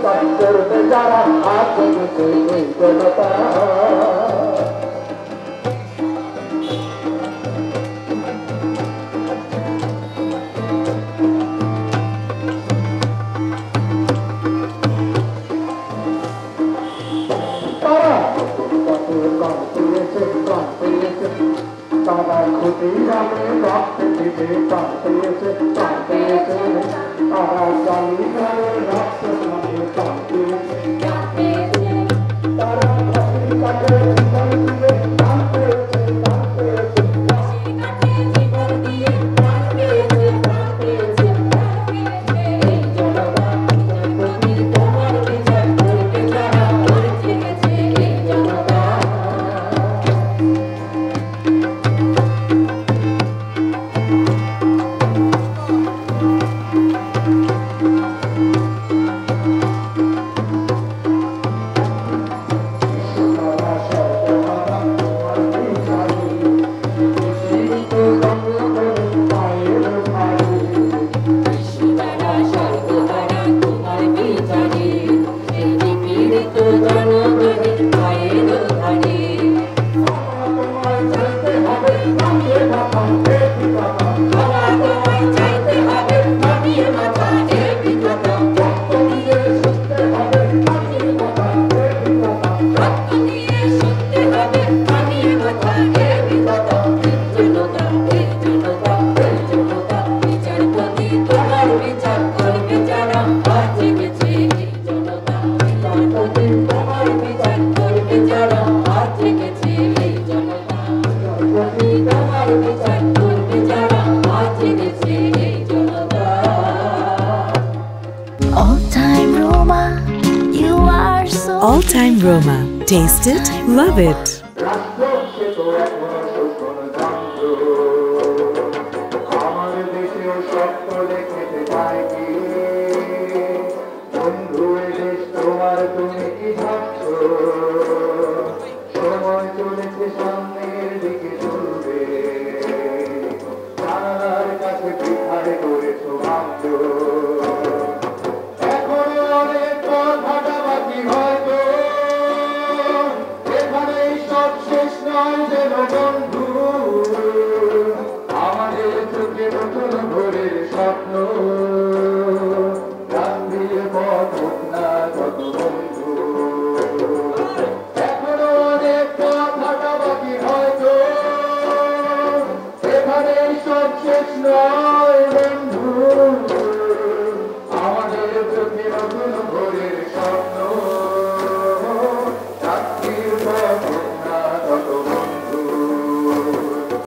বিচার করবে যারা আজ জেগেছে এই জনতা তারা ক্ষুদিরামে রক্ত দিবে প্রাণ পেয়েছে তারা জালিমারে রক্ত দিবে প্রাণ পেয়েছে তারা ফাঁসির কাঠে জীবন দিবে প্রাণ পেয়েছে এই জনতা তোমার বিচার করবে যারা মরে জেগেছে এই জনতা All-time Roma. Taste it, love it.